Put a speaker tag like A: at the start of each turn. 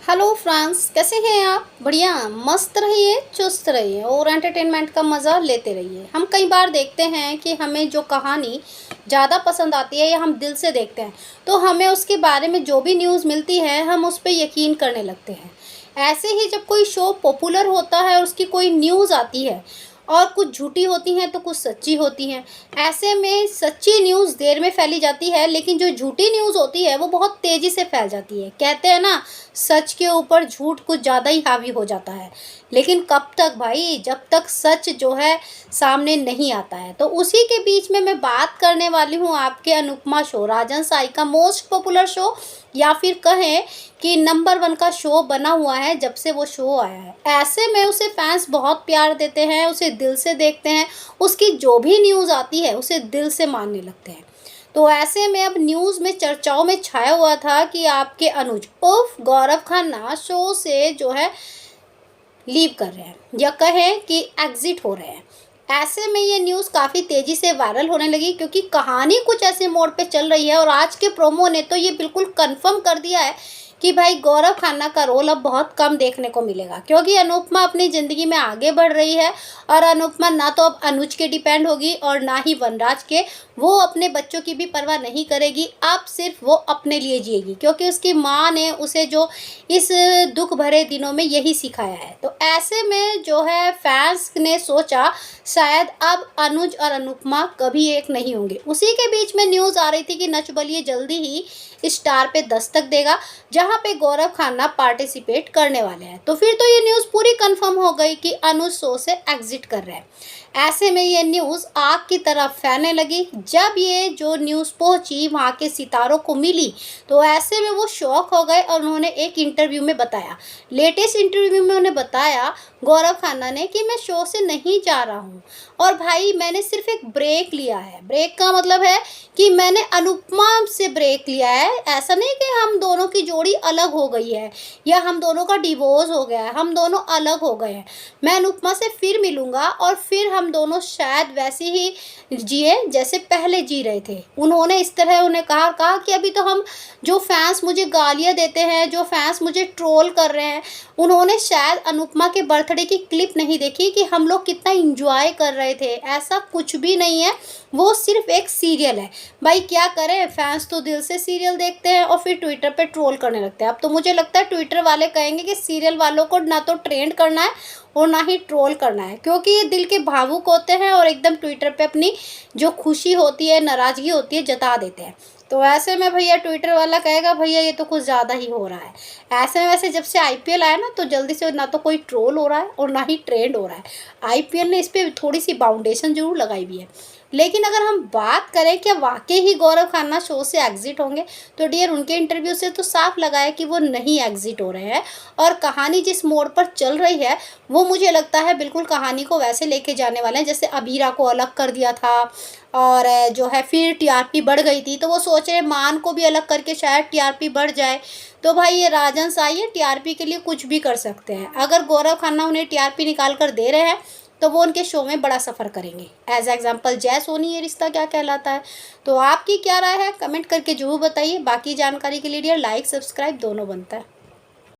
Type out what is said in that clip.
A: Hello France, कैसे हैं आप? बढ़िया, मस्त रहिए, चुस्त रहिए और एंटरटेनमेंट का मज़ा लेते रहिए। हम कई बार देखते हैं कि हमें जो कहानी ज़्यादा पसंद आती है या हम दिल से देखते हैं, तो हमें उसके बारे में जो भी न्यूज़ मिलती है हम उस पे यकीन करने लगते हैं। ऐसे ही जब कोई शो पॉपुलर होता है और उसकी कोई न्यूज़ आती है और कुछ झूठी होती हैं तो कुछ सच्ची होती हैं। ऐसे में सच्ची न्यूज़ देर में फैली जाती है, लेकिन जो झूठी न्यूज़ होती है वो बहुत तेज़ी से फैल जाती है। कहते हैं ना, सच के ऊपर झूठ कुछ ज़्यादा ही हावी हो जाता है। लेकिन कब तक भाई, जब तक सच जो है सामने नहीं आता है। तो उसी के बीच में मैं बात करने वाली हूँ आपके अनुपमा शो, राजन साई का मोस्ट पॉपुलर शो, या फिर कहें कि नंबर वन का शो बना हुआ है जब से वो शो आया है। ऐसे में उसे फैंस बहुत प्यार देते हैं, उसे दिल से देखते हैं, उसकी जो भी न्यूज़ आती है उसे दिल से मानने लगते हैं। तो ऐसे में अब न्यूज़ में चर्चाओं में छाया हुआ था कि आपके अनुज उर्फ गौरव खन्ना शो से जो है लीव कर रहे हैं, या कहें कि एग्जिट हो रहे हैं। ऐसे में ये न्यूज़ काफ़ी तेज़ी से वायरल होने लगी, क्योंकि कहानी कुछ ऐसे मोड़ पे चल रही है और आज के प्रोमो ने तो ये बिल्कुल कंफर्म कर दिया है कि भाई गौरव खन्ना का रोल अब बहुत कम देखने को मिलेगा, क्योंकि अनुपमा अपनी ज़िंदगी में आगे बढ़ रही है। और अनुपमा ना तो अब अनुज के डिपेंड होगी और ना ही वनराज के। वो अपने बच्चों की भी परवाह नहीं करेगी, अब सिर्फ वो अपने लिए जिएगी, क्योंकि उसकी माँ ने उसे जो इस दुख भरे दिनों में यही सिखाया है। तो ऐसे में जो है फैंस ने सोचा शायद अब अनुज और अनुपमा कभी एक नहीं होंगे। उसी के बीच में न्यूज़ आ रही थी कि नच बलिए जल्दी ही स्टार पे दस्तक देगा, जहां पे गौरव खन्ना पार्टिसिपेट करने वाले हैं। तो फिर तो ये न्यूज़ पूरी कंफर्म हो गई कि अनुज शो से एग्जिट कर रहे हैं। ऐसे में ये न्यूज़ आग की तरह फैलने लगी। जब ये जो न्यूज़ पहुंची वहां के सितारों को मिली, तो ऐसे में वो शॉक हो गए और उन्होंने एक इंटरव्यू में बताया, लेटेस्ट इंटरव्यू में उन्हें बताया गौरव खन्ना ने, कि मैं शो से नहीं जा रहा हूँ और भाई मैंने सिर्फ एक ब्रेक लिया है। ब्रेक का मतलब है कि मैंने अनुपमा से ब्रेक लिया है। ऐसा नहीं कि हम दोनों की जोड़ी अलग हो गई है या हम दोनों का डिवोर्स हो गया है, हम दोनों अलग हो गए हैं। मैं अनुपमा से फिर मिलूंगा और फिर हम दोनों शायद वैसे ही जिए जैसे पहले जी रहे थे। उन्होंने इस तरह उन्हें कहा कि अभी तो हम, जो फैंस मुझे गालियाँ देते हैं, जो फैंस मुझे ट्रोल कर रहे हैं, उन्होंने शायद अनुपमा के बर्थडे की क्लिप नहीं देखी कि हम लोग कितना इंजॉय कर रहे थे। ऐसा कुछ भी नहीं है, वो सिर्फ एक सीरियल है। भाई क्या करें, फैंस तो दिल से सीरियल देखते हैं और फिर ट्विटर पे ट्रोल करने लगते हैं। अब तो मुझे लगता है ट्विटर वाले कहेंगे कि सीरियल वालों को ना तो ट्रेंड करना है और ना ही ट्रोल करना है, क्योंकि ये दिल के भावुक होते हैं और एकदम ट्विटर पे अपनी जो खुशी होती है, नाराज़गी होती है, जता देते हैं। तो ऐसे में भैया ट्विटर वाला कहेगा भैया ये तो कुछ ज़्यादा ही हो रहा है। ऐसे में वैसे जब से आईपीएल आया ना, तो जल्दी से ना तो कोई ट्रोल हो रहा है और ना ही ट्रेंड हो रहा है। आईपीएल ने इस पर थोड़ी सी बाउंडेशन जरूर लगाई भी है। लेकिन अगर हम बात करें क्या वाकई ही गौरव खन्ना शो से एग्जिट होंगे, तो डियर उनके इंटरव्यू से तो साफ लगा है कि वो नहीं एग्जिट हो रहे हैं। और कहानी जिस मोड़ पर चल रही है वो मुझे लगता है बिल्कुल कहानी को वैसे लेके जाने वाले हैं जैसे अबीरा को अलग कर दिया था, और जो है फिर टीआरपी बढ़ गई थी, तो वो सोच रहे मान को भी अलग करके शायद टीआरपी बढ़ जाए। तो भाई ये राजन साई है, टीआरपी के लिए कुछ भी कर सकते हैं। अगर गौरव खन्ना उन्हें टीआरपी निकाल कर दे रहे हैं तो वो उनके शो में बड़ा सफ़र करेंगे। एज एग्जाम्पल जय सोनी ये रिश्ता क्या कहलाता है। तो आपकी क्या राय है, कमेंट करके जरूर बताइए। बाकी जानकारी के लिए डियर लाइक सब्सक्राइब दोनों बनता है।